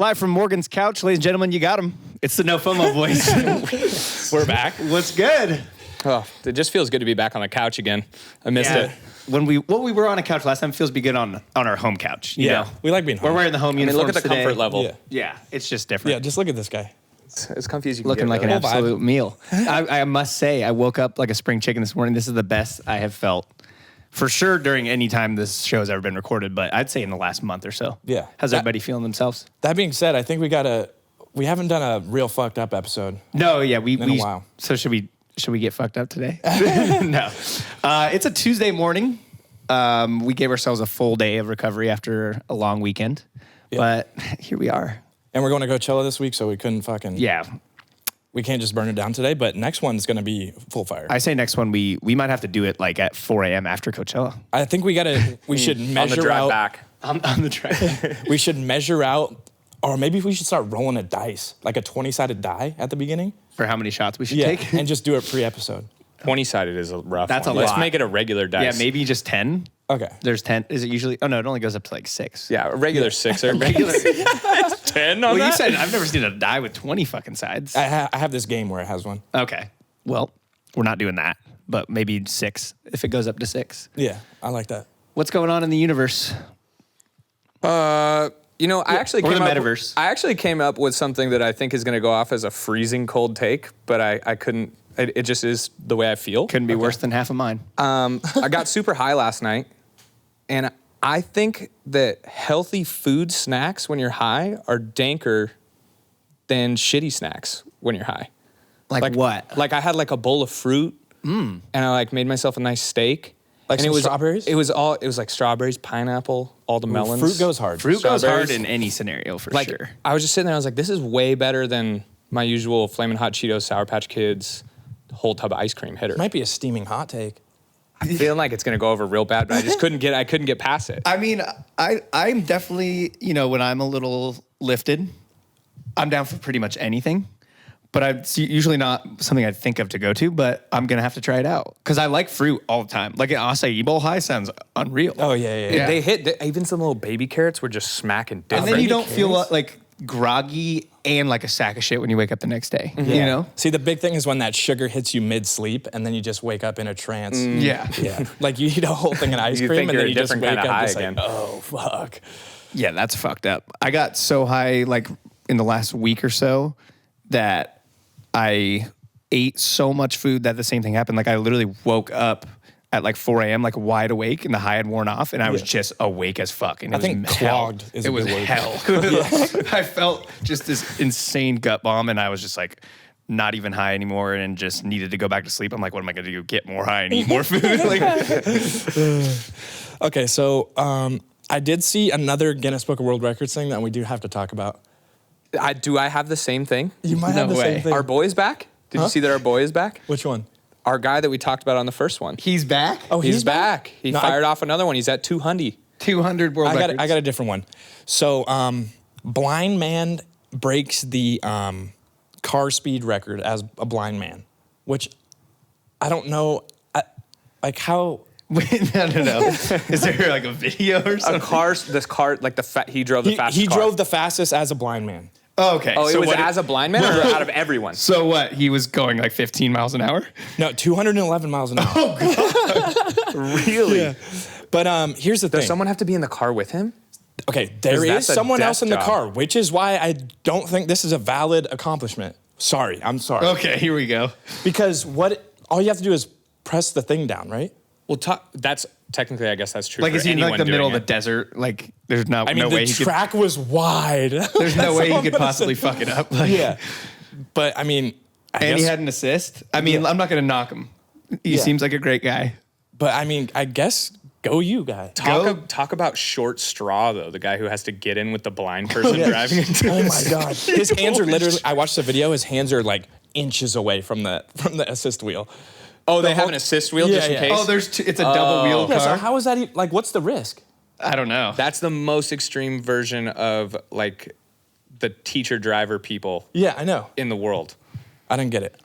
Live from Morgan's couch, ladies and gentlemen, you got him. It's the No FOMO voice. We're back. What's good? Oh, it just feels good to be back on the couch again. I missed it. When we were on a couch last time, it feels be good on our home couch. You know? We like being home. We're wearing the home uniforms Look at the today. comfort level. Yeah, it's just different. Yeah, just look at this guy. It's as comfy as you can Looking get, like an really. absolute meal. I must say, I woke up like a spring chicken this morning. This is the best I have felt for sure during any time this show has ever been recorded, but I'd say in the last month or so. Yeah. How's everybody feeling themselves? That being said, I think we haven't done a real fucked up episode. No, yeah, we in a while. So should we get fucked up today? No. It's a Tuesday morning. We gave ourselves a full day of recovery after a long weekend, but here we are. And we're going to Coachella this week, so we couldn't we can't just burn it down today, but next one's going to be full fire. I say next one, we might have to do it like at 4 a.m. after Coachella. I think we should measure on the drive out. back. On the track. We should measure out, or maybe we should start rolling a dice, like a 20-sided die at the beginning. For how many shots we should take? And just do it pre-episode. 20-sided is a rough That's one. a Let's lot. make it a regular dice. Yeah, maybe just 10. Okay. There's 10. Is it usually? Oh, no, it only goes up to like 6. Yeah, a regular sixer. Regular. 10 on Well, that? you said I've never seen a die with 20 fucking sides. I have this game where it has one. Okay. Well, we're not doing that, but maybe 6 if it goes up to 6. Yeah, I like that. What's going on in the universe? I actually Or came the up. metaverse. I actually came up with something that I think is going to go off as a freezing cold take, but I couldn't. It just is the way I feel. Couldn't be worse than half of mine. I got super high last night, and I think that healthy food snacks when you're high are danker than shitty snacks when you're high. Like what? Like I had like a bowl of fruit, and I like made myself a nice steak. Like and some it was strawberries? It was like strawberries, pineapple, all the melons. Fruit goes hard. Fruit goes hard Strawberries. in any scenario for Like sure. I was just sitting there, I was like, this is way better than my usual Flamin' Hot Cheetos, Sour Patch Kids, whole tub of ice cream hitter. Might be a steaming hot take. I'm feeling like it's gonna go over real bad, but I just couldn't get past it. I mean, I'm definitely, when I'm a little lifted, I'm down for pretty much anything. But it's usually not something I'd think of to go to, but I'm going to have to try it out. Because I like fruit all the time. Like an acai bowl high sounds unreal. Oh, yeah. They hit, even some little baby carrots were just smacking And different. then you don't feel like groggy and like a sack of shit when you wake up the next day. You know? See, the big thing is when that sugar hits you mid-sleep and then you just wake up in a trance. Yeah. Yeah. Like you eat a whole thing of ice You cream think and you're then a you just different wake kinda up high just again. like, oh, fuck. Yeah, that's fucked up. I got so high like in the last week or so that I ate so much food that the same thing happened. Like I literally woke up at like 4 a.m. like wide awake and the high had worn off and I was just awake as fuck. And I think clogged is a It was good word. hell. I felt just this insane gut bomb and I was just like not even high anymore and just needed to go back to sleep. I'm like, what am I going to do? Get more high and eat more food? Like, Okay, so I did see another Guinness Book of World Records thing that we do have to talk about. Do I have the same thing? You might have the way. same thing. Our boy is back? Did you see that our boy is back? Which one? Our guy that we talked about on the first one. he's back. Oh, He's back. He No, fired off another one. He's at 200. 200 world records. I got a different one. So, blind man breaks the car speed record as a blind man, which I don't know, like how. Wait, no. Is there like a video or something? He drove the fastest He car. drove the fastest as a blind man. Oh, okay. Oh, it So was what as a blind man or out of everyone? So what? He was going like 15 miles an hour? No, 211 miles an hour. Really? Yeah. But here's the Does thing. someone have to be in the car with him? Okay, there that's is a someone death else in the job. car, which is why I don't think this is a valid accomplishment. I'm sorry. Okay, here we go. Because all you have to do is press the thing down, right? Well, that's technically, I guess that's true. Like, for is he in anyone like the middle of doing the desert? Like, there's no, I mean, no way the he track was wide. there's no way he could possibly fuck it up. Like, Yeah. But, I mean, And he had an assist. I mean, I'm not going to knock him. He Yeah. seems like a great guy. But, I mean, I guess go you, guy. Talk about short straw, though. The guy who has to get in with the blind person driving into Oh, my God. His hands are literally, I watched the video, his hands are like inches away from the assist wheel. Oh, they have an assist wheel just in case? Oh, it's a double wheel Yeah, car. so how is that, like, what's the risk? I don't know. That's the most extreme version of, like, the teacher driver people Yeah, I know. in the world. I didn't get it.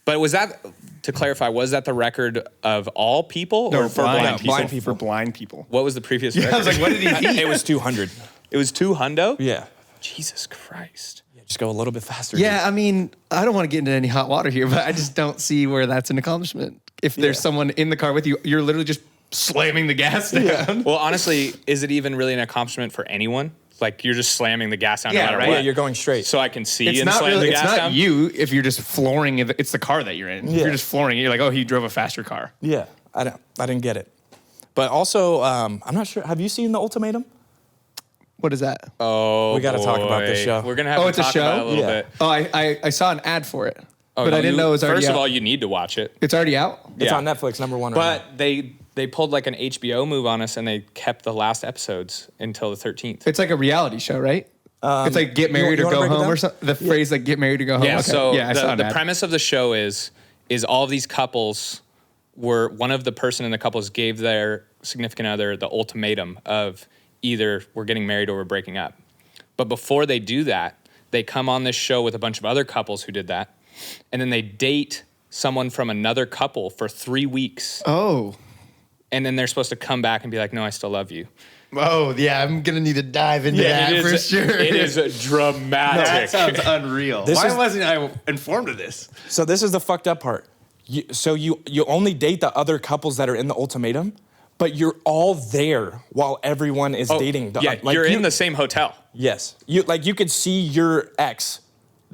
But was that, to clarify, was that the record of all people or for blind people? blind people. For blind people. What was the previous Yeah, record? I was like, what did he eat? It was 200. It was 2 hundo? Yeah. Jesus Christ. Just go a little bit faster. Yeah, I mean, I don't want to get into any hot water here, but I just don't see where that's an accomplishment. If there's someone in the car with you, you're literally just slamming the gas down. Well, honestly, is it even really an accomplishment for anyone? Like, you're just slamming the gas down no matter right. what. Yeah, you're going straight. So I can see It's and not slam really. the It's gas not down. you if you're just flooring it. It's the car that you're in. If you're just flooring it, you're like, oh, he drove a faster car. Yeah, I didn't get it. But also, I'm not sure. Have you seen the Ultimatum? What is that? Oh, We gotta talk about this boy. show. We're going to have Oh, to it's a talk show? about it a little Yeah. bit. Oh, I saw an ad for it, Oh, but I didn't know it was already First of out. all, you need to watch it. It's already out. It's Yeah. on Netflix, #1 right now. But they pulled like an HBO move on us, and they kept the last episodes until the 13th. It's like a reality show, right? It's like get married you or wanna go break it home down? or something. The phrase like get married or go home. Yeah, Okay. so I saw an the ad. premise of the show is all of these couples were, one of the person in the couples gave their significant other the ultimatum of either we're getting married or we're breaking up. But before they do that, they come on this show with a bunch of other couples who did that, and then they date someone from another couple for 3 weeks, Oh. and then they're supposed to come back and be like, no, I still love you. Oh, yeah. I'm gonna need to dive into that it for is, sure. It is dramatic. That sounds unreal. This Why is- wasn't I informed of this? So this is the fucked up part. You only date the other couples that are in the ultimatum, but you're all there while everyone is dating. You're in the same hotel. Yes. You could see your ex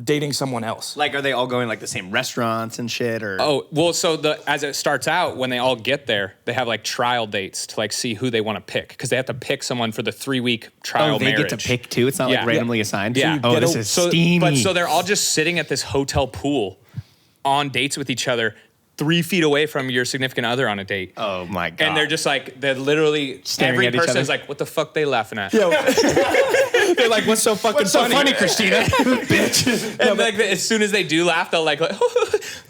dating someone else. Like, are they all going like the same restaurants and shit? Or Oh, well, so as it starts out, when they all get there, they have like trial dates to like see who they want to pick, because they have to pick someone for the 3-week trial they marriage. get to pick too. It's not Yeah. like randomly assigned. Yeah. Oh, get this a- is So, steamy. but so they're all just sitting at this hotel pool on dates with each other, 3 feet away from your significant other on a date. Oh my god. And they're just like, they're literally, Staring every at each person's other? like, what the fuck they laughing at? they're like, what's so fucking funny, Christina? Bitch. And like, as soon as they do laugh, they'll like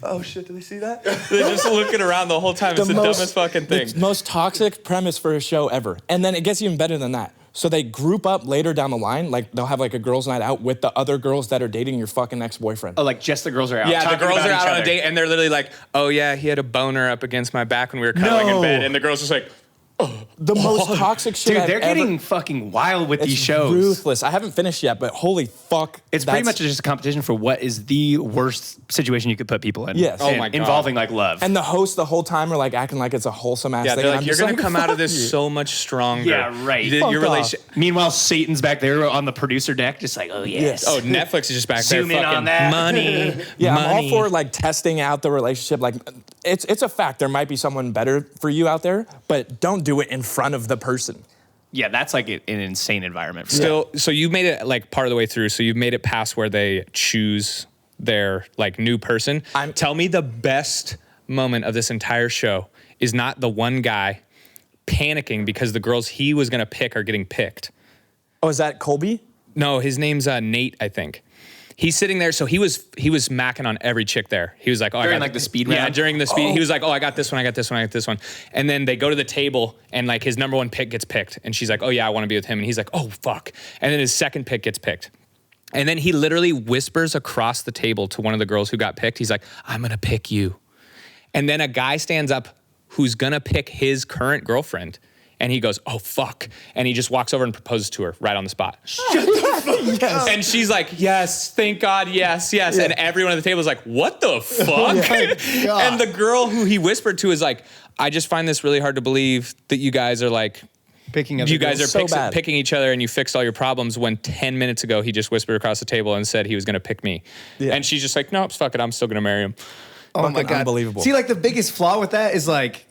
oh shit, did they see that? They're just looking around the whole time. It's the dumbest fucking thing. The most toxic premise for a show ever. And then it gets even better than that. So they group up later down the line, like they'll have like a girls' night out with the other girls that are dating your fucking ex-boyfriend. Oh, like just the girls are out. Yeah, the talking girls about are each out on other. a date and they're literally like, oh yeah, he had a boner up against my back when we were cuddling in No. bed. And the girl's just like, The most toxic shit Dude, I've they're ever- getting fucking wild with these It's shows. ruthless. I haven't finished yet, but holy fuck. It's pretty that's- much just a competition for what is the worst situation you could put people in. Yes. Oh And my God. Involving like love. And the hosts the whole time are like acting like it's a wholesome ass yeah, thing. they're and like, I'm you're just gonna like, come out of fuck this you. so much stronger. Yeah, right. Fuck Your off. relationship. Meanwhile, Satan's back there on the producer deck, just like, oh yes. Oh, Netflix is just back there. Zoom in fucking on that. money. Yeah, money. I'm all for like testing out the relationship. Like, it's a fact there might be someone better for you out there, but don't do it in front of the person. Yeah, that's like an insane environment. For Still, so you made it like part of the way through. So you've made it past where they choose their like new person. Tell me the best moment of this entire show is not the one guy panicking because the girls he was gonna pick are getting picked. Oh, is that Colby? No, his name's Nate, I think. He's sitting there, so he was macking on every chick there. He was like, oh, During, I got like, the speed Yeah, round? during the speed, he was like, oh, I got this one, I got this one, I got this one. And then they go to the table, and like his number one pick gets picked, and she's like, oh yeah, I want to be with him, and he's like, oh fuck. And then his second pick gets picked. And then he literally whispers across the table to one of the girls who got picked. He's like, I'm gonna pick you. And then a guy stands up who's gonna pick his current girlfriend. And he goes, oh, fuck. And he just walks over and proposes to her right on the spot. Yes. And she's like, yes, thank God, yes, yes. And everyone at the table is like, what the fuck? And the girl who he whispered to is like, I just find this really hard to believe that you guys are like, picking up. you guys are So bad. picking each other and you fixed all your problems when 10 minutes ago he just whispered across the table and said he was going to pick me. Yeah. And she's just like, nope, fuck it, I'm still going to marry him. Oh my Fucking god, unbelievable. See, like the biggest flaw with that is like,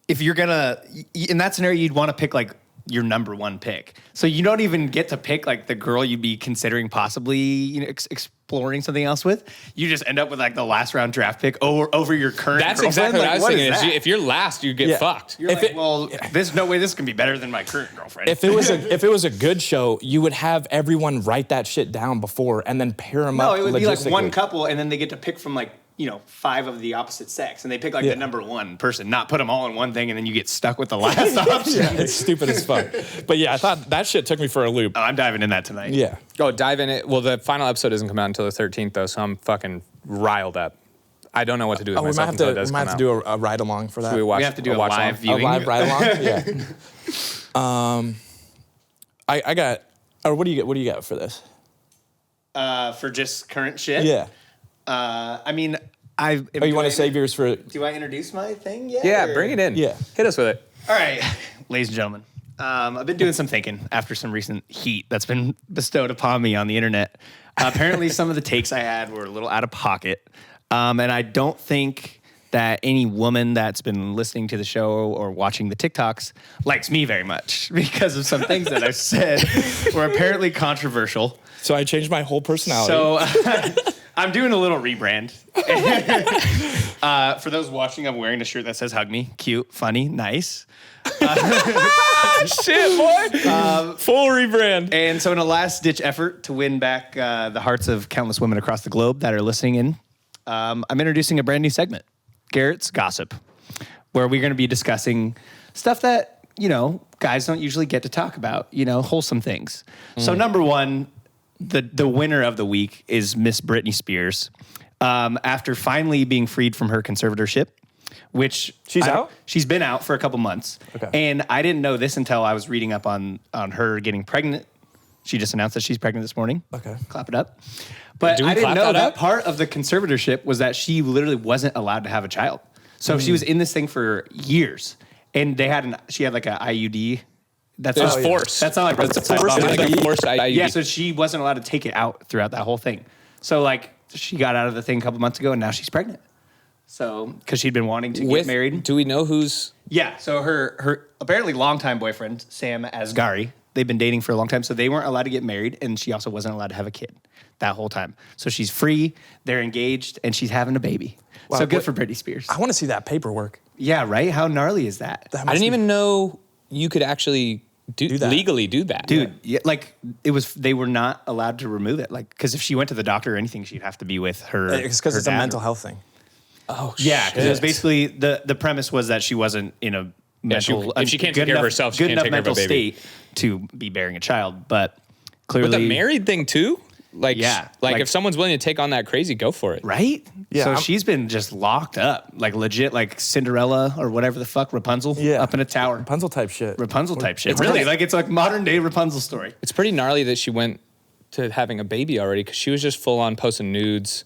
if you're gonna in that scenario, you'd want to pick like your number one pick. So you don't even get to pick like the girl you'd be considering possibly exploring something else with. You just end up with like the last round draft pick over your current. That's girlfriend. exactly what Like, I was what thinking. is Is that? if you're last, you get Yeah. fucked. You're If like, it- well, there's no way this can be better than my current girlfriend. If it was a good show, you would have everyone write that shit down before and then pair them no, up. it would be like one logistically. couple, and then they get to pick from like 5 of the opposite sex, and they pick like the number one person, not put them all in one thing, and then you get stuck with the last option. Yeah, it's stupid as fuck. But yeah, I thought that shit took me for a loop. Oh, I'm diving in that tonight. Yeah. Go dive in it. Well, the final episode doesn't come out until the 13th, though, so I'm fucking riled up. I don't know what to do with Oh, we might myself have until to it does come out. do a ride along for that. Should we watch, We have to do a watch live along? viewing. A live ride along? Yeah. I got. Or what do you get? What do you got for this? For just current shit? Yeah. I mean, Oh, you want to save yours for? Do I introduce my thing yet? Yeah, or- bring it in. Yeah. Hit us with it. All right, ladies and gentlemen. I've been doing some thinking after some recent heat that's been bestowed upon me on the internet. Apparently, some of the takes I had were a little out of pocket. And I don't think that any woman that's been listening to the show or watching the TikToks likes me very much because of some things that I've said were apparently controversial. So I changed my whole personality. So I'm doing a little rebrand. For those watching, I'm wearing a shirt that says "Hug Me." Cute, funny, nice. Shit, boy. Full rebrand. And so in a last-ditch effort to win back the hearts of countless women across the globe that are listening in, I'm introducing a brand new segment, Garrett's Gossip, where we're going to be discussing stuff that, guys don't usually get to talk about, wholesome things. So number one, the winner of the week is Miss Britney Spears. After finally being freed from her conservatorship, which She's out? She's been out for a couple months. Okay. And I didn't know this until I was reading up on her getting pregnant. She just announced that she's pregnant this morning. Okay. Clap it up. But Do we I didn't clap know that that up? part of the conservatorship was that she literally wasn't allowed to have a child. So she was in this thing for years. And she had like an IUD. That's It was not forced. That's not like Forced Forced IUD. yeah, so she wasn't allowed to take it out throughout that whole thing. So she got out of the thing a couple months ago and now she's pregnant. So, because she'd been wanting to get married. Do we know who's? Yeah, so her apparently longtime boyfriend, Sam Asghari, they've been dating for a long time, so they weren't allowed to get married, and she also wasn't allowed to have a kid that whole time. So she's free, they're engaged, and she's having a baby. Wow, so good what- for Britney Spears. I want to see that paperwork. Yeah, right? How gnarly is that? That I must didn't be- even know you could actually Do that. legally do that. Dude, yeah, they were not allowed to remove it. Because if she went to the doctor or anything, she'd have to be with her. It's because her it's a dad. mental health thing. Oh, Yeah, because it was shit. basically the premise was that she wasn't in a mental. if she can't good take care of enough- herself, she good can't enough take care of a mental baby. state to be bearing a child. But clearly, But the married thing too? Yeah, Like like- if someone's willing to take on that crazy, go for it. right? Yeah, So I'm- she's been just locked up, like legit, like Cinderella or whatever the fuck, Rapunzel, Yeah. up in a tower. Rapunzel type shit. Rapunzel type shit. It's Really, kinda- like it's like modern day Rapunzel story. It's pretty gnarly that she went to having a baby already because she was just full on posting nudes.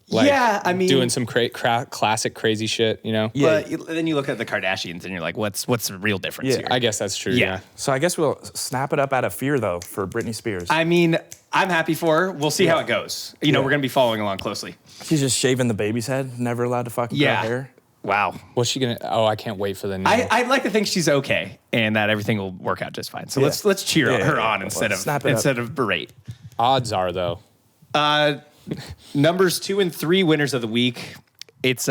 Yeah, I mean- doing some classic crazy shit, Yeah. But then you look at the Kardashians and you're like, what's the real difference Yeah. here? I guess that's true. Yeah. Yeah. So I guess we'll snap it up out of fear, though, for Britney Spears. I mean, I'm happy for her. We'll see how Yeah. it goes. Yeah. We're gonna be following along closely. She's just shaving the baby's head, never allowed to fucking grow Yeah. hair. Wow. What's she gonna? Oh, I can't wait for the new. I'd like to think she's okay and that everything will work out just fine. So Yeah. let's cheer Yeah, her yeah, on yeah. instead Snap it up. of berate. Odds are though. Numbers 2 and 3 winners of the week. It's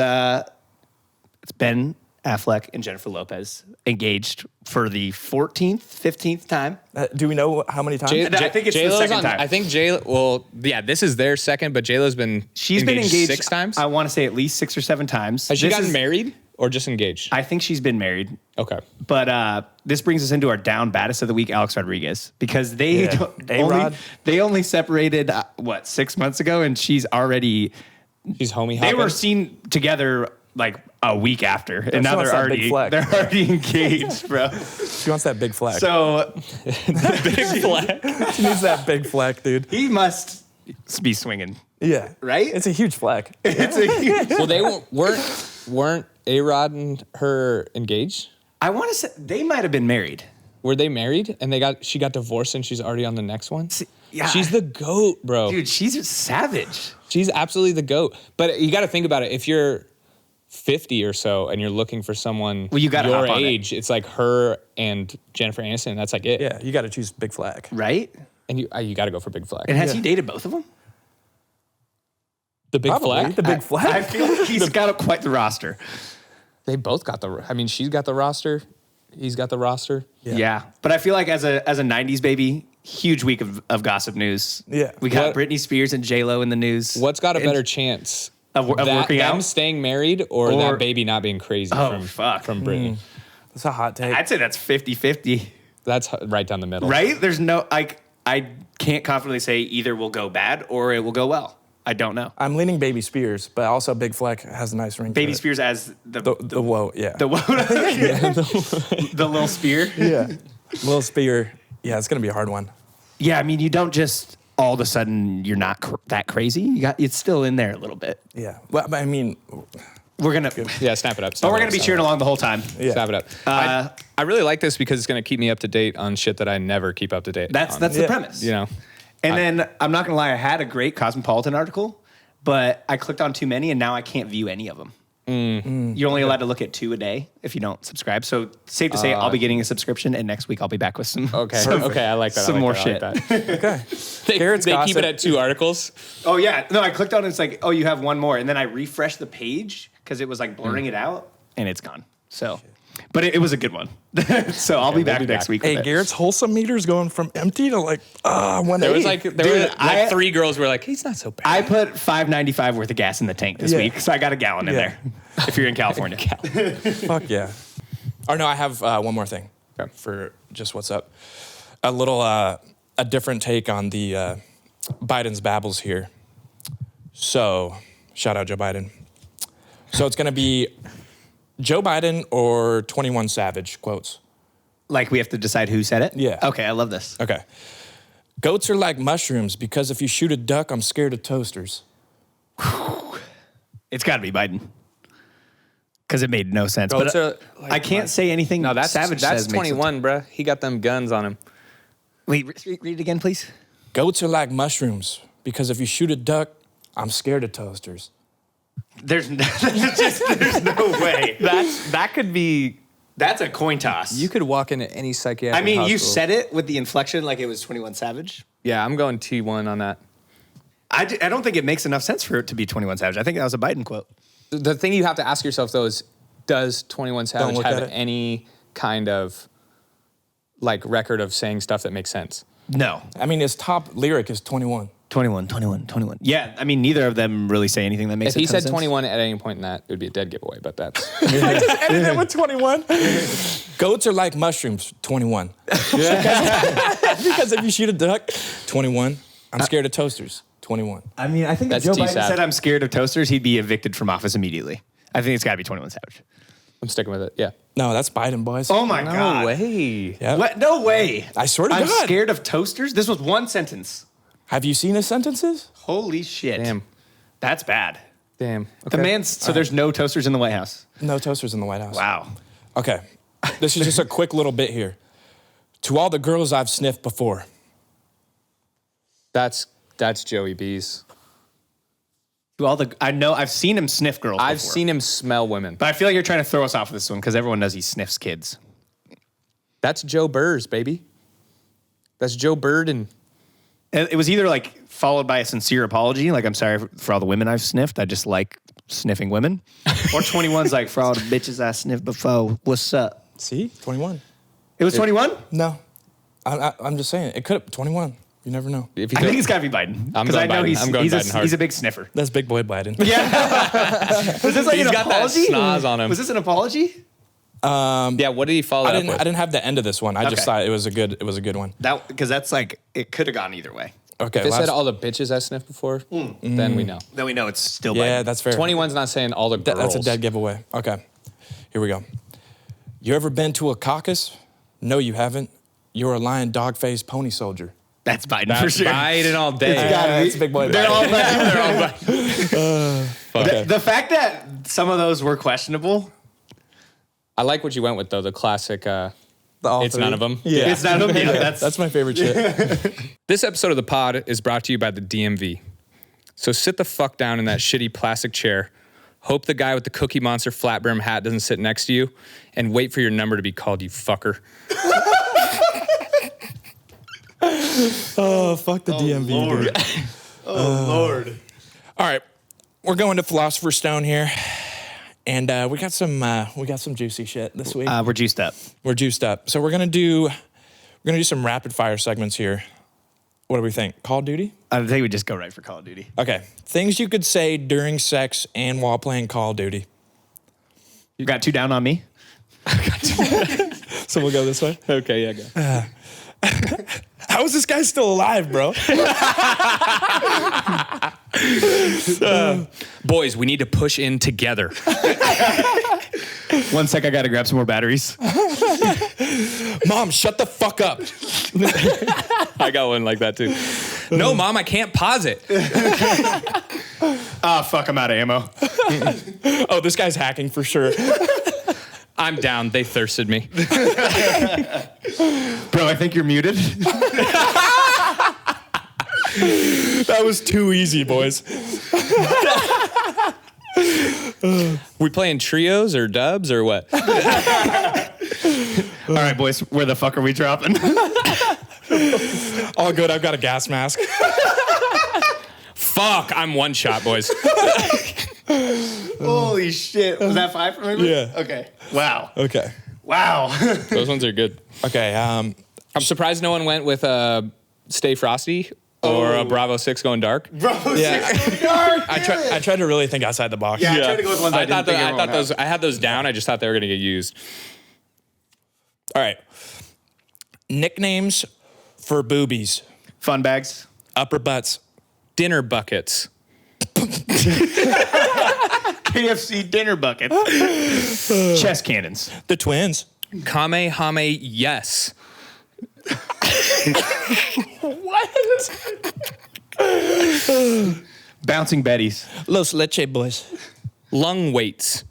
Ben Affleck and Jennifer Lopez engaged for the 14th, 15th time. Do we know how many times? I think it's the J-Lo's second on, time. I think this is their second, but J-Lo's been She's been engaged 6 times. I want to say at least 6 or 7 times. Has she This gotten is- married or just engaged? I think she's been married. Okay. But this brings us into our down baddest of the week, Alex Rodriguez, because they Yeah. A-Rod. only separated 6 months ago, and she's already She's homie they hopping. were seen together like a week after, and she now wants they're that big already flag. engaged, bro. She wants that big flag. So big flag. She needs that big flag, dude. he must be swinging, Yeah. right? It's a huge flag. It's a huge. Well, they weren't A-Rod and her engaged? I want to say they might have been married. Were they married and she got divorced and she's already on the next one? Yeah. She's the GOAT, bro. Dude, she's a savage. She's absolutely the GOAT. But you got to think about it. If you're 50 or so and you're looking for someone Well, you gotta your hop on it. age, it's like her and Jennifer Aniston. That's like it. Yeah, you got to choose big flag. Right? And you got to go for Big Flag. And has Yeah. he dated both of them? The Big Probably. Flag? The big flag. I feel like he's got quite the roster. They both got she's got the roster. He's got the roster. Yeah. But I feel like as a 90s baby, huge week of gossip news. Yeah. We got What- Britney Spears and J-Lo in the news. What's got a And- better chance? Of working them out? staying married or Or- that baby not being crazy Oh, fuck. from Britney? That's a hot take. I'd say that's 50-50. That's right down the middle. Right? There's no, I can't confidently say either will go bad or it will go well. I don't know. I'm leaning Baby Spears, but also Big Flag has a nice ring. Baby to it. Spears as the The whoa, yeah. the little spear. yeah. Little Spear. Yeah, it's gonna be a hard one. Yeah, I mean, you don't just all of a sudden you're not that crazy. It's still in there a little bit. Yeah. Well, I mean, We're gonna Yeah, snap it up. we're gonna be cheering along the whole time. Yeah. Snap it up. I really like this because it's going to keep me up to date on shit that I never keep up to date. That's on. the premise. You know. And then I'm not gonna lie, I had a great Cosmopolitan article, but I clicked on too many, and now I can't view any of them. You're only allowed to look at 2 a day if you don't subscribe. So safe to say, I'll be getting a subscription, and next week I'll be back with some. Okay, I like that. Some more shit. okay. They Garrett's keep gossip. it at 2 articles. Oh yeah, no, I clicked on it. It's like, oh, you have one more, and then I refreshed the page because it was like blurring it out, and it's gone. So, but it was a good one. So I'll be back next week. Hey, with it. Garrett's wholesome meter's going from empty to like 180. There was like Dude, 3 girls were like, he's not so bad. I put $5.95 worth of gas in the tank this week, so I got a gallon in there. If you're in California. Fuck yeah. Or no, I have one more thing for just what's up. A little, a different take on the Biden's babbles here. So, shout out Joe Biden. So it's going to be Joe Biden or 21 Savage quotes. Like we have to decide who said it? Yeah. Okay, I love this. Okay. Goats are like mushrooms because if you shoot a duck, I'm scared of toasters. It's got to be Biden. Because it made no sense. Goats But are like I can't say anything No, that's Savage that's says. makes sense. 21, bruh. He got them guns on him. Wait, read it again, please. Goats are like mushrooms because if you shoot a duck, I'm scared of toasters. There's no way. That could be. That's a coin toss. You could walk into any psychiatric. I mean, you hospital. said it with the inflection like it was 21 Savage. Yeah, I'm going T1 on that. I don't think it makes enough sense for it to be 21 Savage. I think that was a Biden quote. The thing you have to ask yourself though is, does 21 Savage look have at it. any kind of like record of saying stuff that makes sense? No. I mean, his top lyric is 21. 21. Yeah, I mean, neither of them really say anything that makes If he a ton of said sense. 21 at any point in that, it would be a dead giveaway, but that's... Ended it with 21. Goats are like mushrooms, 21. Because if you shoot a duck, 21. I'm scared of toasters, 21. I mean, I think if That's Joe Biden T-Sav. said I'm scared of toasters, he'd be evicted from office immediately. I think it's got to be 21 Savage. I'm sticking with it, yeah. No, that's Biden, boys. Oh my God. way. Yeah. What? No way. I swear to I'm God. scared of toasters? This was one sentence. Have you seen his sentences? Holy shit. Damn. That's bad. Damn. The man's, so there's no toasters in the White House. No toasters in the White House. Wow. Okay. This is just a quick little bit here. To all the girls I've sniffed before. That's Joey B's. To all the, I know, I've seen him sniff girls I've before. seen him smell women. But I feel like you're trying to throw us off with this one because everyone knows he sniffs kids. That's Joe Burrs, baby. That's Joe Bird and... It was either like followed by a sincere apology, like I'm sorry for all the women I've sniffed. I just like sniffing women. Or 21's like for all the bitches I sniffed before. What's up? See? 21. It was 21? No. I'm just saying. It could have 21. You never know. If you I think it's got to be Biden. I'm Because I going know Biden. I'm going Biden hard. he's a big sniffer. That's big boy Biden. Yeah. Was this like He's an got that apology? schnoz on him. Was this an apology? Yeah, what did he follow I that didn't. up with? I didn't have the end of this one. I just Okay. thought it was a good one. That because that's like it could have gone either way. Okay. If it last- said all the bitches I sniffed before, then we know. Then we know it's still yeah, Biden. that's fair. 21's not saying all the girls. That's a dead giveaway. Okay. Here we go. You ever been to a caucus? No, you haven't. You're a lying dog-faced pony soldier. That's Biden That's for sure. Biden all day. That's big boy. They're Biden. all Biden. They're all Biden. Okay. The fact that some of those were questionable. I like what you went with, though, the classic, All it's three. none of them. Yeah. It's not okay. That's my favorite shit. This episode of the pod is brought to you by the DMV. So sit the fuck down in that shitty plastic chair, hope the guy with the Cookie Monster flat brim hat doesn't sit next to you, and wait for your number to be called, you fucker. Oh, fuck the DMV, dude. Oh Lord. All right. We're going to Philosopher's Stone here. And we got some juicy shit this week. We're juiced up. We're juiced up. So we're gonna do some rapid fire segments here. What do we think? Call of Duty? I think we just go right for Call of Duty. Okay. Things you could say during sex and while playing Call of Duty. You got 2 down on me? So we'll go this way. Okay, yeah, go. How is this guy still alive, bro? Boys, we need to push in together. 1 sec, I gotta grab some more batteries. Mom, shut the fuck up. I got one like that, too. No, Mom, I can't pause it. Ah, fuck, I'm out of ammo. Oh, this guy's hacking for sure. I'm down. They thirsted me. Bro, I think you're muted. That was too easy, boys. We playing trios or dubs or what? All right, boys, where the fuck are we dropping? All good. I've got a gas mask. Fuck, I'm one shot, boys. Holy shit. Was that 5 for me? Yeah. Okay. Wow. Okay. Wow. Those ones are good. Okay. I'm surprised no one went with Stay Frosty or a Bravo 6 Going Dark. Bro, Yeah. 6 dark. I tried to really think outside the box. Yeah, I tried to go with ones I didn't think everyone would have. I had those down. I just thought they were going to get used. All right. Nicknames for boobies. Fun bags. Upper butts. Dinner buckets. KFC dinner bucket. Chest cannons. The twins. Kamehame yes. Bouncing Betties. Los Leche boys. Lung weights.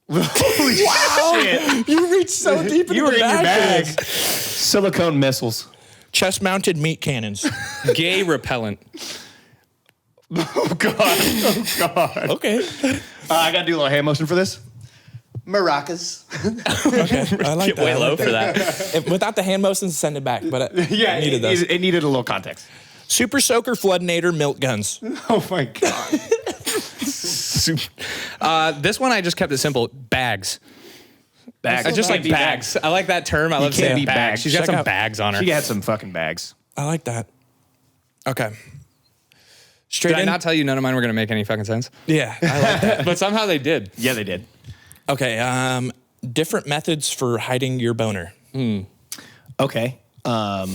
Holy shit. You reached so deep into You were in your bag. bag. Silicone missiles. Chest-mounted meat cannons. Gay repellent. Oh, God. Oh, God. Okay. I got to do a little hand motion for this. Maracas. Okay. I like Get that. way I low like for that. that. Without the hand motions, send it back. But Yeah, I needed those. it needed a little context. Super Soaker Floodinator milk guns. Oh, my God. This one I just kept it simple. Bags. Bags. I just like bags. I like that term. I love can't saying beat bags. bags. She's got Check some out- bags on her. She had some fucking bags. I like that. Okay. Straight Did I in. not tell you none of mine were going to make any fucking sense? Yeah, I like that. But somehow they did. Yeah, they did. Okay. Different methods for hiding your boner. Okay. I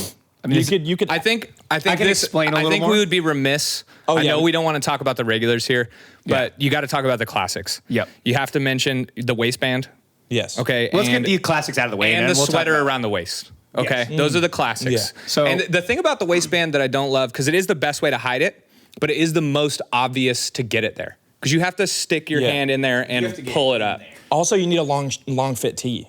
mean, You could. I think can this, explain a I little think more. we would be remiss. Oh, I yeah. know we don't want to talk about the regulars here, but you got to talk about the classics. Yep. You have to mention the waistband. Yes. Okay. let's and, get the classics out of the way. and then the we'll talk sweater about- around the waist. Okay. Yes. Those are the classics. Yeah. So- and the thing about the waistband that I don't love, because it is the best way to hide it, but it is the most obvious to get it there. Because you have to stick your Yeah. hand in there and pull it up. Also, you need a long fit tee,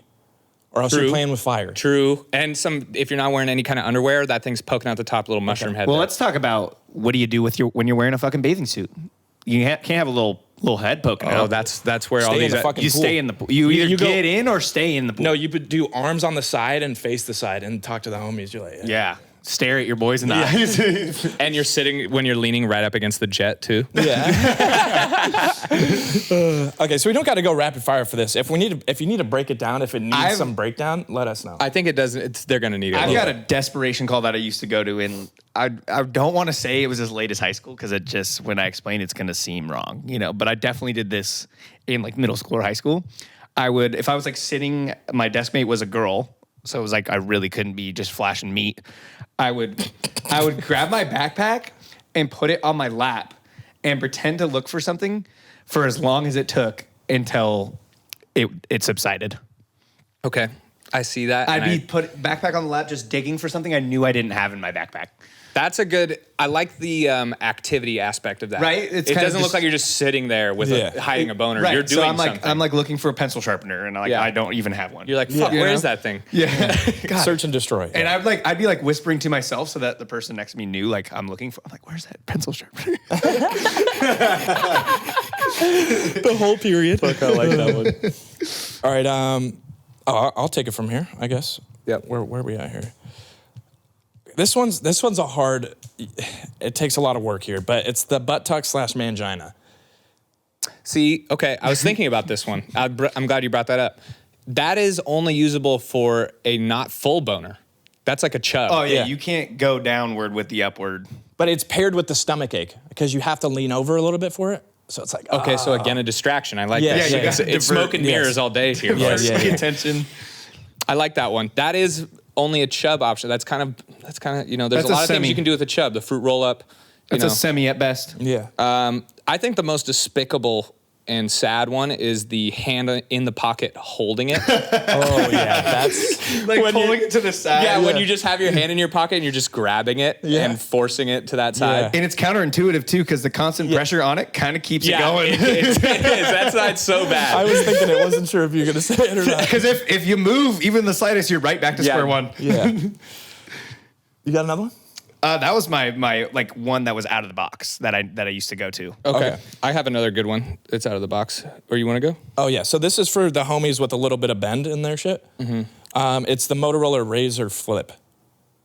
or else True. you're playing with fire. True. And if you're not wearing any kind of underwear, that thing's poking out the top, little mushroom head. Well, there. let's talk about what do you do with when you're wearing a fucking bathing suit. You can't have a little head poking out. Oh, that's where all Stay in these. the fucking you pool. stay in the pool. You either you go- get in or stay in the pool. No, you would do arms on the side and face the side and talk to the homies. You're like, Yeah. Stare at your boys in the eyes. And you're sitting when you're leaning right up against the jet too. Yeah. Okay, so we don't got to go rapid fire for this. If you need to break it down, if it needs some breakdown, let us know. I think it doesn't. They're gonna need it. I've got a desperation call that I used to go to, and I don't want to say it was as late as high school because it just, when I explain, it's going to seem wrong, But I definitely did this in like middle school or high school. If I was like sitting, my desk mate was a girl, so it was like I really couldn't be just flashing meat. I would grab my backpack and put it on my lap and pretend to look for something for as long as it took until it subsided. Okay, I see that. I'd and be put backpack on the lap, just digging for something I knew I didn't have in my backpack. That's a good. I like the activity aspect of that. Right? It's it kind of doesn't look just- like you're just sitting there with hiding a boner. Right. You're doing so I'm like, something. I'm like looking for a pencil sharpener, and Yeah. I don't even have one. You're like, fuck, You where know? is that thing? Yeah. God. Search and destroy. And I'd be like whispering to myself so that the person next to me knew like I'm looking for. I'm like, where's that pencil sharpener? the whole period. I like that one. All right. I'll take it from here, I guess. Yep. Where are we at here? This one's a hard. It takes a lot of work here, but it's the butt tuck / mangina. See, okay, I was thinking about this one. I'm glad you brought that up. That is only usable for a not full boner. That's like a chub. Oh yeah, Yeah. you can't go downward with the upward. But it's paired with the stomach ache because you have to lean over a little bit for it. So it's like, Okay, so again, a distraction. I like Yeah, this. yeah, you It's, gotta it's smoke and divert- mirrors yes. all day here. Yeah, boys. yeah, yeah. Attention. I like that one. That is only a chub option. That's kind of there's That's a a lot of things semi. you can do with a chub. The fruit roll up. It's a semi at best. yeah. I think the most despicable and sad one is the hand in the pocket holding it. Oh yeah, that's Like pulling it to the side. Yeah, when you just have your hand in your pocket and you're just grabbing it and forcing it to that side. And it's counterintuitive too, because the constant pressure on it kind of keeps it going. It is. That's why it's so bad. I was thinking it. Wasn't sure if you were gonna say it or not. Because if you move even the slightest, you're right back to square one. Yeah. You got another one? That was my like one that was out of the box that I used to go to. Okay. I have another good one. It's out of the box. Or you want to go? Oh yeah. So this is for the homies with a little bit of bend in their shit. It's the Motorola Razr Flip.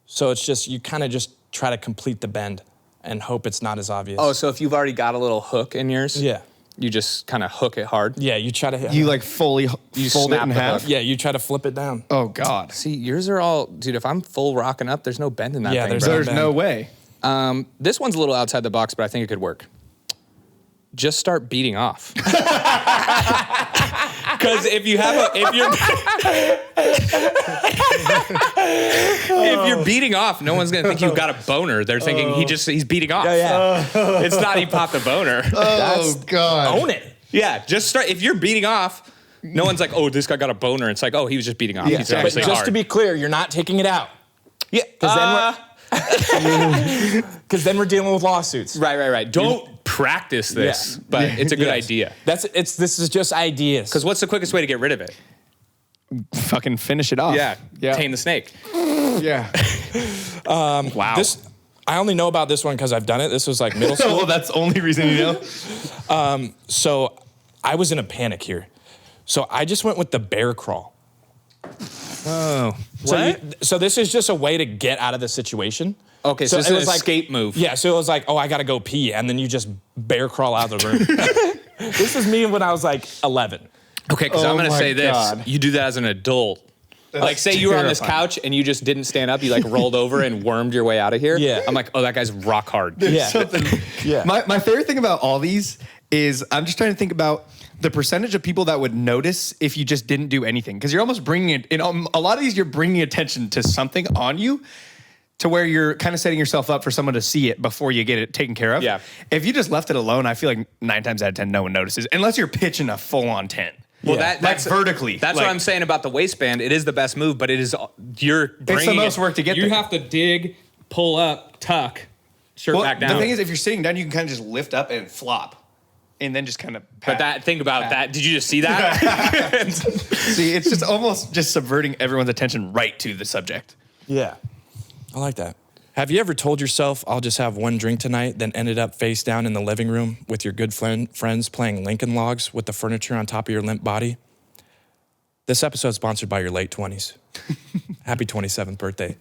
So it's just you kind of just try to complete the bend and hope it's not as obvious. Oh, so if you've already got a little hook in yours, yeah. you just kind of hook it hard. Yeah, you try to hit. You like fully fold it snap in the half. hook. Yeah, you try to flip it down. Oh God. See, yours are all, dude. If I'm full rocking up, there's no bend in that Yeah, thing. there's bro. no way. This one's a little outside the box, but I think it could work. Just start beating off. Because if you're beating off, no one's gonna think you've got a boner. They're thinking he's beating off. Yeah. It's not he popped a boner. Oh God. Own it. Yeah, just start. If you're beating off, no one's like, oh, this guy got a boner. It's like, oh, he was just beating off. Yeah. He's But actually just hard. to be clear, you're not taking it out. Yeah, Because then we're dealing with lawsuits. right. Don't practice this, but it's a good idea. This is just ideas. Because what's the quickest way to get rid of it? Fucking finish it off. Yeah, Yeah. tame the snake. Yeah. Wow. I only know about this one because I've done it. This was like middle school. Well, that's the only reason you know. So I was in a panic here. So I just went with the bear crawl. Oh, So this is just a way to get out of the situation. Okay, so this it is was an like escape move. Yeah, so it was like, oh, I gotta go pee, and then you just bear crawl out of the room. This is me when I was like 11. Okay, because I'm Oh gonna my say this: God. you do that as an adult. Like, say you were on this terrifying. couch and you just didn't stand up, you like rolled over and wormed your way out of here. Yeah. I'm like, oh, that guy's rock hard. Yeah. Yeah. My favorite thing about all these is I'm just trying to think about the percentage of people that would notice if you just didn't do anything. Because you're almost bringing it, in a lot of these, you're bringing attention to something on you to where you're kind of setting yourself up for someone to see it before you get it taken care of. Yeah. If you just left it alone, I feel like 9 times out of 10, no one notices. Unless you're pitching a full-on tent. Well, Yeah. that's vertically. That's Like- what I'm saying about the waistband. It is the best move, but it is you're bringing most work to get You there. have to dig, pull up, tuck, shirt back down. The thing is, if you're sitting down, you can kind of just lift up and flop. And then just kind of but think about that. Did you just see that? See, it's just almost just subverting everyone's attention right to the subject. Yeah. I like that. Have you ever told yourself, I'll just have one drink tonight, then ended up face down in the living room with your good friends playing Lincoln Logs with the furniture on top of your limp body? This episode is sponsored by your late 20s. Happy 27th birthday.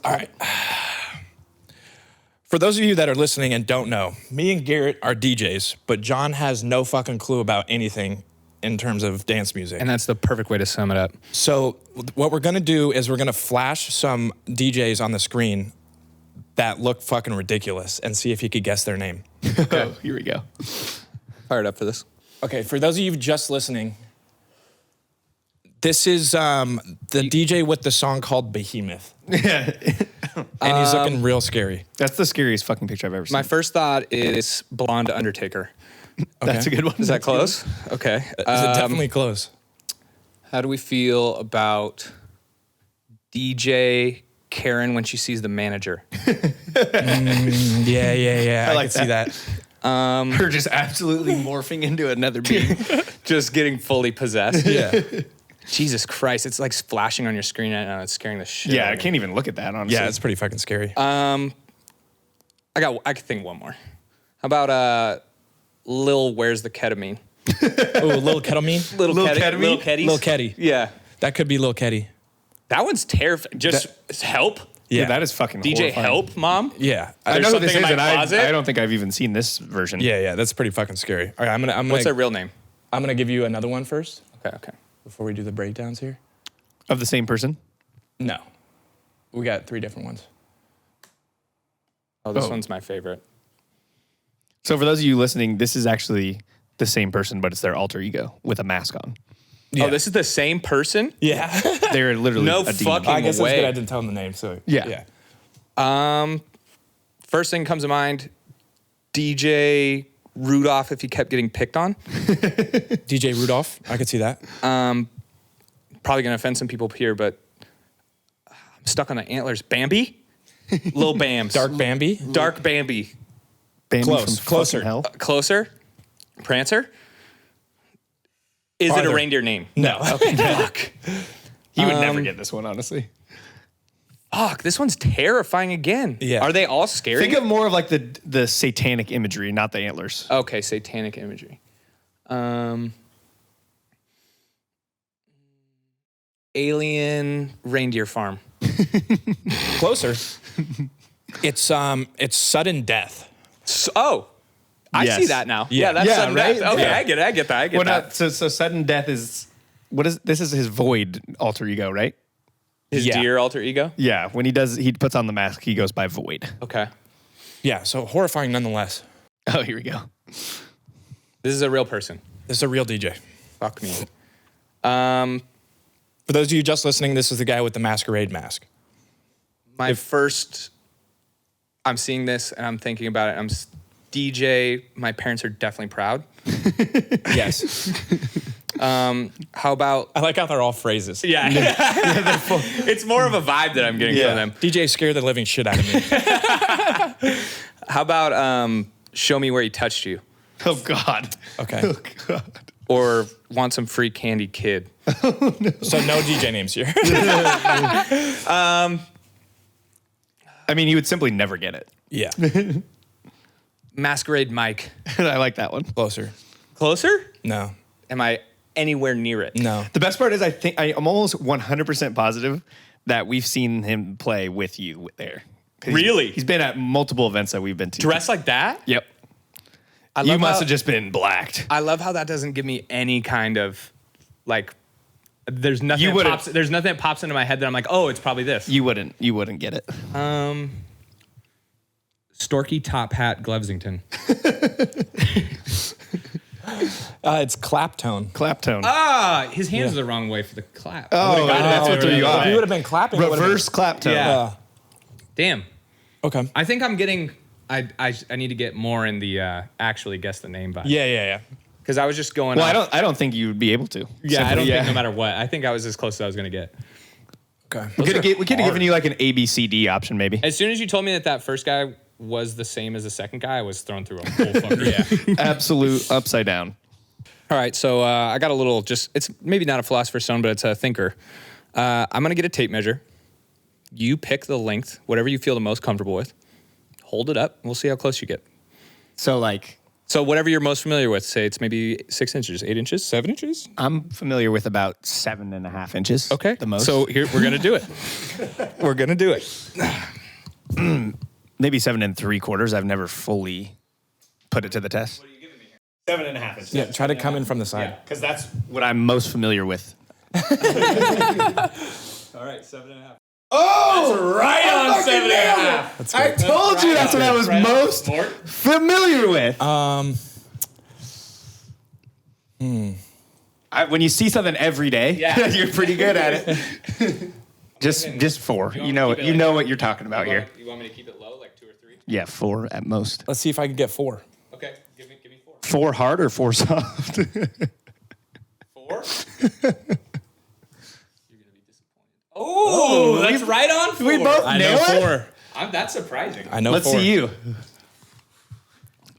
All right. For those of you that are listening and don't know, me and Garrett are DJs, but John has no fucking clue about anything in terms of dance music. And that's the perfect way to sum it up. So what we're gonna do is we're gonna flash some DJs on the screen that look fucking ridiculous and see if you could guess their name. Oh, here we go. Fired up for this. Okay, for those of you just listening, this is the DJ with the song called Behemoth. Yeah. And he's looking real scary. That's the scariest fucking picture I've ever seen. My first thought is Blonde Undertaker. That's a good one. Is that close? Okay. Is it definitely close? How do we feel about DJ Karen when she sees the manager? Yeah. I like can see that. Her just absolutely morphing into another being. Just getting fully possessed. Yeah. Jesus Christ, it's like flashing on your screen right now. It's scaring the shit Yeah, out I of me. can't even look at that, honestly. Yeah, it's pretty fucking scary. I could think one more. How about Lil Where's the Ketamine? Oh, Lil Ketamine? Lil Ketamine? Lil Ketties? Lil Ketty. Yeah. That could be Lil Ketty. That one's terrifying. Just help. Yeah, that is fucking DJ horrifying. Help, Mom? Yeah. I There's know who this something is, in my and closet? I don't think I've even seen this version. Yeah, that's pretty fucking scary. All right, I'm What's their gonna real name? give you another one first Okay. before we do the breakdowns here. Of the same person? No. We got 3 different ones. Oh, this one's my favorite. So for those of you listening, this is actually the same person, but it's their alter ego with a mask on. Yeah. Oh, this is the same person? Yeah. They're literally No a demon. fucking I guess that's way. good I didn't tell him the name, so. Yeah. First thing comes to mind, DJ Rudolph if he kept getting picked on. DJ Rudolph. I could see that. Probably gonna offend some people here, but I'm stuck on the antlers. Bambi? Lil Bams. Dark Bambi. Dark Bambi. Bambi Close, from closer. fucking hell. Closer? Prancer? Is it Farther. a reindeer name? No. Okay, fuck. He would never get this one, honestly. Fuck, this one's terrifying again. Yeah. Are they all scary? Think of more of like the satanic imagery, not the antlers. Okay, satanic imagery. Alien reindeer farm. Closer. It's sudden death. I Yes. see that now. Yeah. Yeah, that's Yeah, sudden right? death. Okay, Yeah. I get it. I get Well, that. not, so sudden death is this is his void alter ego, right? His Yeah. deer alter ego? Yeah, when he puts on the mask, he goes by void. Okay. Yeah, so horrifying nonetheless. Oh, here we go. This is a real person. This is a real DJ. Fuck me. For those of you just listening, this is the guy with the masquerade mask. I'm seeing this and I'm thinking about it. DJ, my parents are definitely proud. Yes. How about... I like how they're all phrases. Yeah. It's more of a vibe that I'm getting from them. DJ scared the living shit out of me. How about show me where he touched you? Oh God. Okay. Oh God. Or want some free candy kid? So no DJ names here. I mean, he would simply never get it. Yeah. Masquerade Mike. I like that one. Closer. Closer? No. Am I anywhere near it? No. The best part is I'm almost 100% positive that we've seen him play with you there. 'Cause Really? He's been at multiple events that we've been to. Dressed like that? Yep. I You love must how- have just been blacked. I love how that doesn't give me any kind of like. There's nothing. You wouldn't- There's nothing that pops into my head that I'm like, oh, it's probably this. You wouldn't get it. Storky top hat Glevsington. It's Claptone. Claptone. His hands are the wrong way for the clap. Oh, that's what threw you If off. you would have been clapping. it would've Reverse Claptone. Yeah. Damn. been- okay. I think I'm getting. I need to get more in the actually guess the name vibe. Yeah. Because I was just going. Well, off- I don't think you would be able to. Yeah, I Simply, don't think no matter what. I think I was as close as I was going to get. Okay. We could have given you like an A, B, C, D option, maybe. As soon as you told me that first guy was the same as the second guy, I was thrown through a whole fucking Absolute upside down. All right, so I got a little it's maybe not a philosopher's stone, but it's a thinker. I'm going to get a tape measure. You pick the length, whatever you feel the most comfortable with. Hold it up, and we'll see how close you get. So whatever you're most familiar with, say it's maybe 6 inches, 8 inches, 7 inches. I'm familiar with about 7.5 inches. Okay. The most. So here, we're going to do it. We're going to do it. maybe 7 3/4. I've never fully put it to the test. 7.5 inches. Yeah. Try to come in from the side. Because that's what I'm most familiar with. All right, 7.5. Oh, right on 7.5. I told you that's what I was most familiar with. When you see something every day, you're pretty good at it. just 4. You know what you're talking about here. You want me to keep it low, like 2 or 3? Yeah, 4 at most. Let's see if I can get 4. Okay, give me 4. 4 hard or 4 soft? 4? You're gonna be disappointed. Oh, that's right on 4. we both I know nail it? 4. That's surprising. I know Let's 4. see you.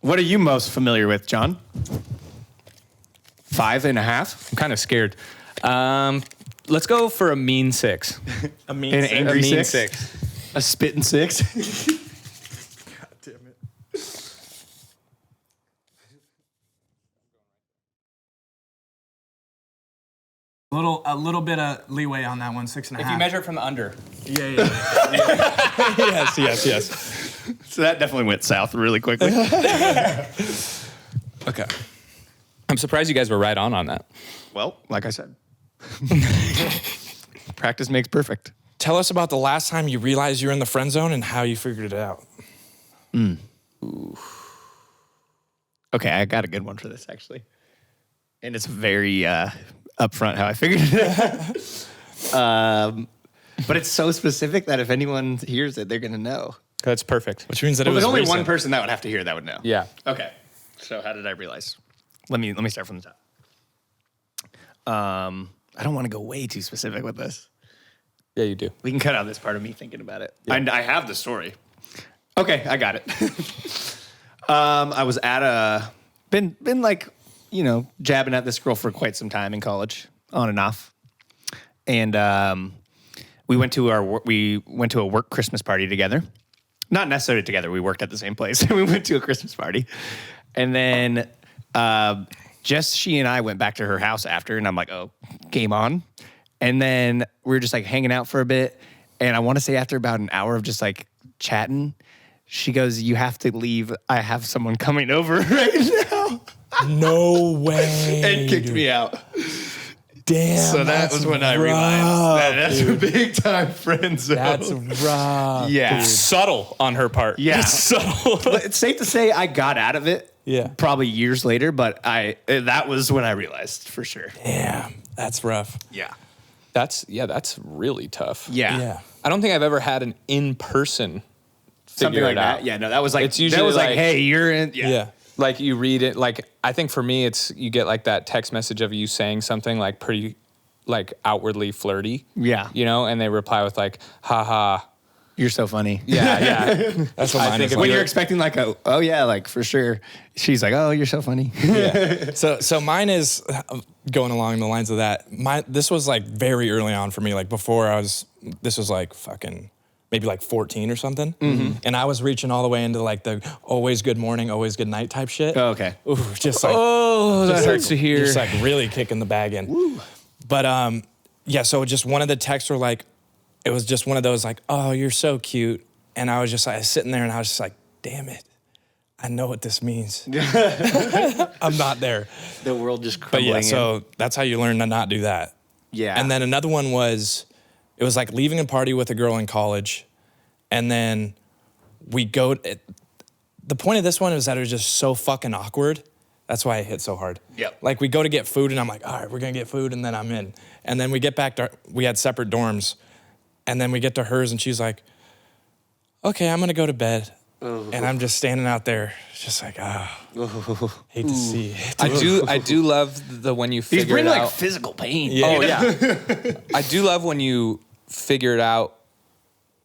What are you most familiar with, John? 5.5. I'm kind of scared. Let's go for a mean 6. A mean An six. angry A mean 6? 6. A spitting 6? God damn it. A little bit of leeway on that one, 6.5. If you measure it from the under. Yeah. yes. So that definitely went south really quickly. Okay. I'm surprised you guys were right on that. Well, like I said, practice makes perfect. Tell us about the last time you realized you're in the friend zone and how you figured it out. Okay, I got a good one for this actually. And it's very upfront how I figured it out. But it's so specific that if anyone hears it, they're going to know. That's perfect. Which means that Well, it was there's only recent. one person that would have to hear that would know. Yeah. Okay. So how did I realize? Let me start from the top. I don't want to go way too specific with this. Yeah, you do. We can cut out this part of me thinking about it. Yeah. I have the story. Okay, I got it. I was at been like, jabbing at this girl for quite some time in college, on and off. And we went to a work Christmas party together. Not necessarily together. We worked at the same place. We went to a Christmas party. And then just she and I went back to her house after, and I'm like, oh, game on. And then we were just like hanging out for a bit. And I want to say after about an hour of just like chatting, she goes, you have to leave. I have someone coming over right now. No way. And kicked me out. Damn. So that was when I realized that's a big time friend zone. That's rough. Yeah. Dude. Subtle on her part. Yeah. Subtle. But it's safe to say I got out of it. Yeah. Probably years later, but that was when I realized for sure. Damn. That's rough. Yeah. That's really tough. Yeah. Yeah. I don't think I've ever had an in-person Something figure like it that. out. Yeah, no, that was like, It's usually like, hey, you're in. Yeah. Like you read it, like I think for me, it's you get like that text message of you saying something like pretty, like outwardly flirty. Yeah. And they reply with like, haha. You're so funny. Yeah. That's what mine is When like. you're expecting like oh yeah, like for sure. She's like, oh, you're so funny. Yeah. So mine is going along the lines of that. This was like very early on for me, like before this was like fucking maybe like 14 or something. Mm-hmm. And I was reaching all the way into like the always good morning, always good night type shit. Oh, okay. Ooh, just like, that hurts to hear. Just like really kicking the bag in. Woo. But yeah, so just one of the texts were like, it was just one of those like, oh, you're so cute. And I was just like sitting there and I was just like, damn it. I know what this means. I'm not there. The world just But crumbling. yeah, so that's how you learn to not do that. Yeah. And then another one was, it was like leaving a party with a girl in college. And then we go, the point of this one is that it was just so fucking awkward. That's why I hit so hard. Yep. Like we go to get food and I'm like, all right, we're gonna get food and then I'm in. And then we get back to, we had separate dorms. And then we get to hers and she's like, okay, I'm gonna go to bed. And I'm just standing out there, just like, hate to see it. I do love the when you figure He's bringing it out. like physical pain. Yeah. Oh yeah. I do love when you figure it out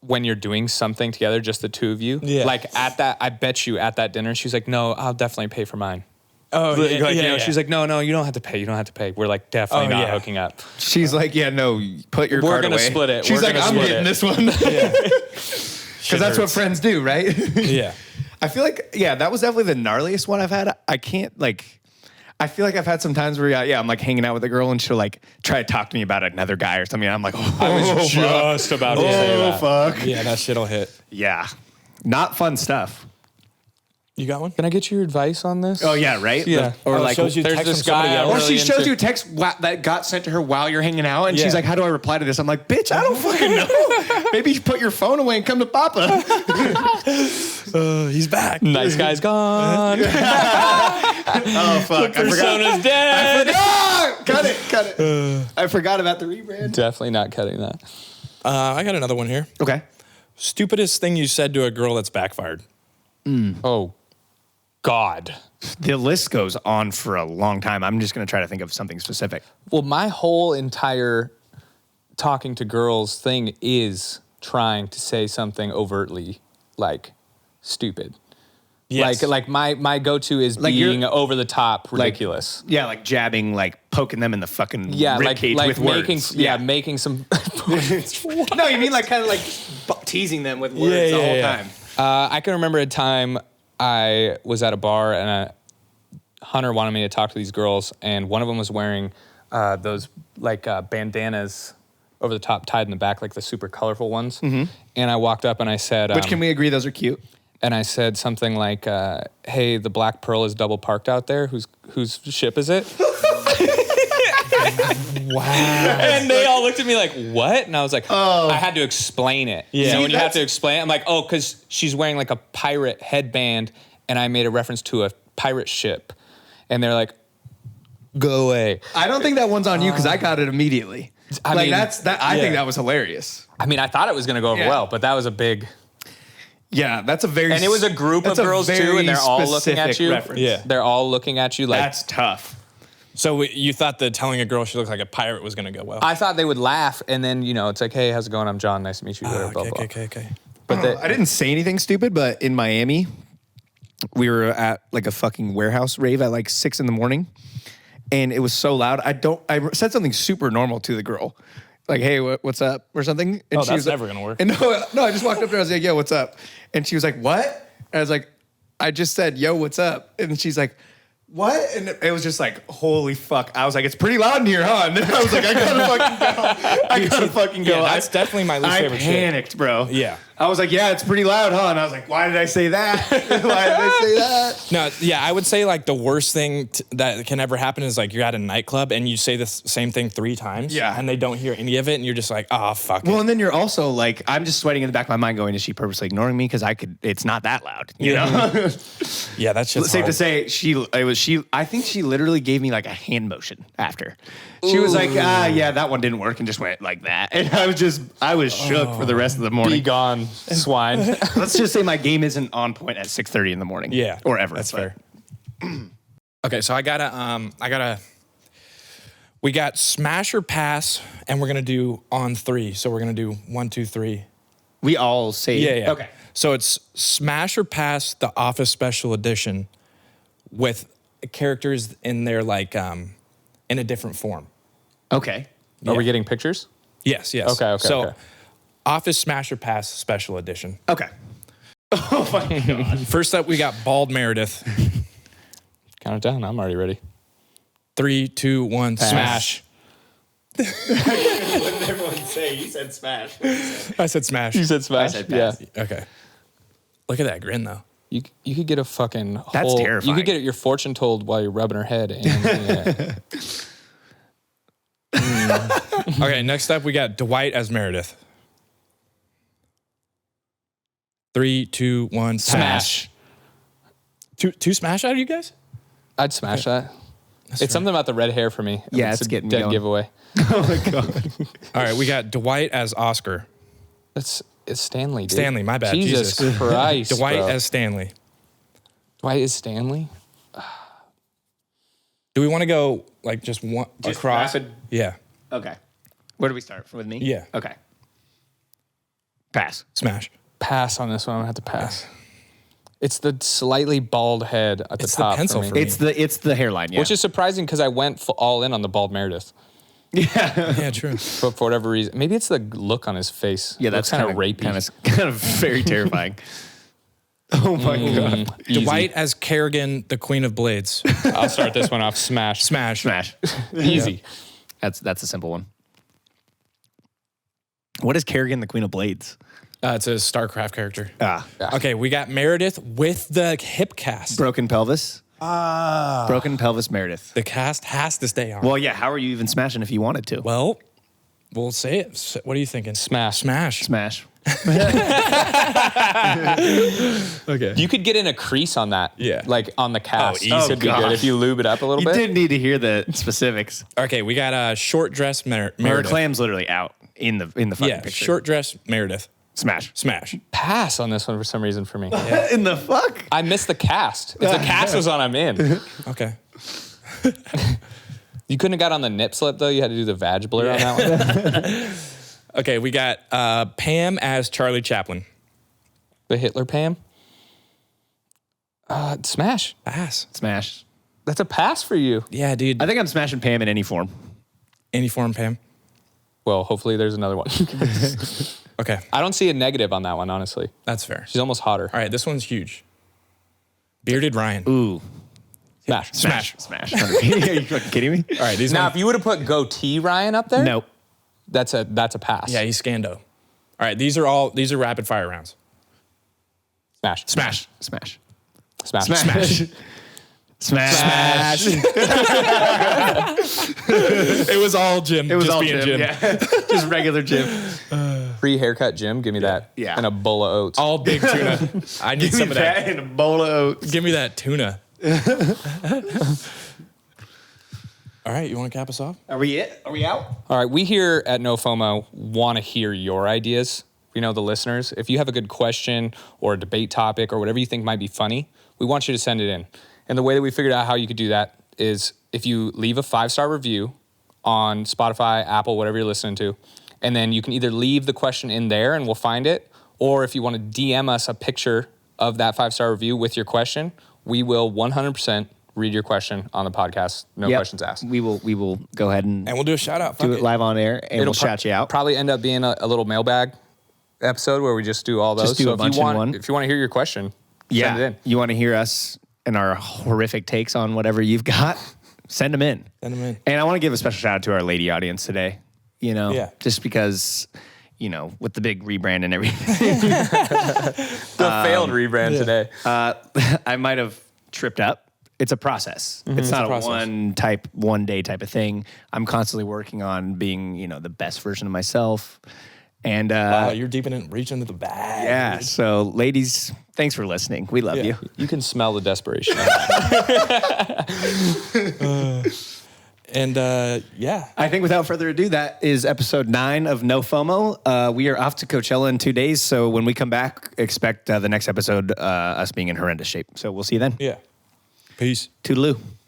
when you're doing something together, just the two of you. Yeah. Like I bet you at that dinner, she's like, no, I'll definitely pay for mine. Oh, Like, she's like, no, you don't have to pay. You don't have to pay. We're like definitely not hooking up. She's like, yeah, no, put your We're card gonna away. split it. She's We're like, gonna I'm split getting it. this one. Because that's what hurts. friends do, right? Yeah. I feel like, that was definitely the gnarliest one I've had. I can't like, I feel like I've had some times where, I'm like hanging out with a girl and she'll like try to talk to me about another guy or something. And I'm like, I was just about to say that. fuck. Yeah, that shit'll hit. Yeah. Not fun stuff. You got one? Can I get your advice on this? Oh, yeah, right? Yeah. Or Oh, like, shows you there's text this from somebody guy else. or she really shows into- you a text that got sent to her while you're hanging out, and Yeah. she's like, "How do I reply to this?" I'm like, "Bitch, I don't fucking know. Maybe you put your phone away and come to Papa." He's back. Nice guy's gone. Oh fuck! I Persona's dead. Cut it. I forgot about the rebrand. Definitely not cutting that. I got another one here. Okay. Stupidest thing you said to a girl that's backfired. Oh, God. The list goes on for a long time. I'm just gonna try to think of something specific. Well, my whole entire talking to girls thing is trying to say something overtly like stupid. Yes. Like my go-to is Like being you're- over the top ridiculous. Yeah, like jabbing, like poking them in the fucking Yeah, rib like cage with making words. making some No, you mean like kind of like teasing them with words the whole time. I can remember a time I was at a bar and Hunter wanted me to talk to these girls, and one of them was wearing those like bandanas over the top, tied in the back, like the super colorful ones. Mm-hmm. And I walked up and I said, Which can we agree those are cute? and I said something like, "Hey, the Black Pearl is double parked out there. Whose ship is it?" Wow. And they all looked at me like, "What?" And I was like, "I had to explain it." Yeah. You know, See, when you have to explain it, I'm like, "Oh, because she's wearing like a pirate headband," and I made a reference to a pirate ship, and they're like, "Go away." I don't think that one's on you because I got it immediately. I mean, I think that was hilarious. I mean, I thought it was gonna go over Yeah. well, but that was a big. Yeah, that's a very And it was a group of that's a girls too, very and they're all looking at specific you. reference. Yeah. They're all looking at you like. That's tough. So you thought that telling a girl she looked like a pirate was gonna go well? I thought they would laugh, and then it's like, hey, how's it going? I'm John. Nice to meet you. Blah, blah, blah. Okay. But I didn't say anything stupid, but in Miami, we were at like a fucking warehouse rave at like 6 a.m, and it was so loud. I said something super normal to the girl, like, "Hey, what's up?" or something. And that's was never gonna work. And no, I just walked up to her. I was like, "Yo, what's up?" And she was like, "What?" And I was like, "I just said, yo, what's up?" And she's like, "What?" And it was just like, holy fuck. I was like, it's pretty loud in here, huh? And I was like, I gotta fucking go. Yeah, that's definitely my least favorite shit. I panicked, bro. Yeah. I was like, yeah, it's pretty loud, huh? And I was like, why did I say that? Why did I say that? No, yeah, I would say like the worst thing that can ever happen is like you're at a nightclub and you say the same thing 3 times. Yeah. And they don't hear any of it and you're just like, oh, fuck Well, it. and then you're also like, I'm just sweating in the back of my mind going, is she purposely ignoring me? Because it's not that loud, you know? Yeah, that's just Safe to say, I think she literally gave me like a hand motion after. She was like, yeah, that one didn't work, and just went like that. And I was shook for the rest of the morning. be gone, swine. Let's just say my game isn't on point at 6:30 in the morning. Yeah. Or ever. That's fair. Okay, so we got smash or pass, and we're gonna do on 3. So we're gonna do 1, 2, 3. We all say. Yeah. Okay. So it's smash or pass the Office Special Edition with characters in their like in a different form. Okay. Are we getting pictures? Yes. Okay, So okay. Office Smash or Pass Special Edition. Okay. Oh my God. First up, we got Bald Meredith. Count it down. I'm already ready. 3, 2, 1, Smash. What did everyone say? You said smash. I said smash. You said smash. I said pass. Yeah. Okay. Look at that grin though. You could get a fucking That's whole, terrifying. You could get your fortune told while you're rubbing her head. And, yeah. Okay, next up we got Dwight as Meredith. 3, 2, 1, Smash. Two smash out of you guys? I'd smash that. It's fair. something about the red hair for me. Yeah, it's it's a getting me dead going. giveaway. Oh my God. All right, we got Dwight as Oscar. It's Stanley, dude. Stanley, my bad. Jesus Jesus. Christ, Dwight bro. as Stanley. Dwight is Stanley? Do we want to go like just one Just across? rapid? Yeah. Okay. Where do we start? With me? Yeah. Okay. Pass. Smash. Pass on this one. I'm going to have to pass. It's the slightly bald head at It's the the top pencil for for me. me. It's the hairline, yeah. Which is surprising because I went all in on the bald Meredith. Yeah, true. But for whatever reason, maybe it's the look on his face. Yeah, that's kind of rapey. Kind of very terrifying. Oh my God. Easy. Dwight as Kerrigan, the Queen of Blades. I'll start this one off. Smash. Smash. Smash. Easy. That's a simple one. What is Kerrigan, the Queen of Blades? It's a StarCraft character. Ah. Okay, we got Meredith with the hip cast. Broken pelvis. Broken pelvis Meredith. The cast has to stay on. Well, yeah, how are you even smashing if you wanted to? Well, we'll say it. What are you thinking? Smash. Smash. Smash. Okay. You could get in a crease on that. Yeah. Like on the cast. easy. Oh, could be God. good if you lube it up a little You bit. did need to hear the specifics. Okay, we got a short dress Her Meredith. clam's literally out in the fucking Yeah, picture. short dress Meredith. Smash. Smash. Pass on this one for some reason for me. In the fuck? I missed the cast. If the cast was on, I'm in. Okay. You couldn't have got on the nip slip though. You had to do the vag blur on that one. Okay, we got Pam as Charlie Chaplin. The Hitler Pam. Smash. Pass. Smash. That's a pass for you. Yeah, dude. I think I'm smashing Pam in any form. Any form, Pam. Well, hopefully there's another one. Okay, I don't see a negative on that one, honestly. that's fair. She's almost hotter. All right, this one's huge. Bearded Ryan. Ooh. Smash. Smash. Are you fucking kidding me? All right, these Now, ones. if you would have put goatee Ryan up there, Nope. that's a pass. Yeah, he's Scando. All right, these are rapid fire rounds. Smash. Smash. Smash. Smash. Smash. Smash. It was all Jim. It was just all being Jim. Yeah. Just regular Jim. Free haircut Jim. Give me that. Yeah. And a bowl of oats. All big tuna. I need some of that. and a bowl of oats. Give me that tuna. All right, you want to cap us off? Are we out? All right. We here at No FOMO want to hear your ideas. the listeners, if you have a good question or a debate topic or whatever you think might be funny, we want you to send it in. And the way that we figured out how you could do that is if you leave a 5-star review on Spotify, Apple, whatever you're listening to, and then you can either leave the question in there and we'll find it, or if you want to DM us a picture of that 5-star review with your question, we will 100% read your question on the podcast. No questions asked. We will go ahead and we'll do a shout out. do it live on air, and we'll shout you out. Probably end up being a little mailbag episode where we just do all those. Just do a bunch in one. If you want to hear your question, send it in. You want to hear us and our horrific takes on whatever you've got, send them in. And I want to give a special shout out to our lady audience today. Just because, with the big rebrand and everything. The failed rebrand today. I might have tripped up. It's a process. It's not a one day type of thing. I'm constantly working on being, the best version of myself. And you're reaching into the bag. Yeah. So, ladies, thanks for listening. We love you. You can smell the desperation. I think without further ado, that is episode 9 of No FOMO. We are off to Coachella in 2 days. So when we come back, expect the next episode us being in horrendous shape. So we'll see you then. Yeah. Peace. Toodaloo.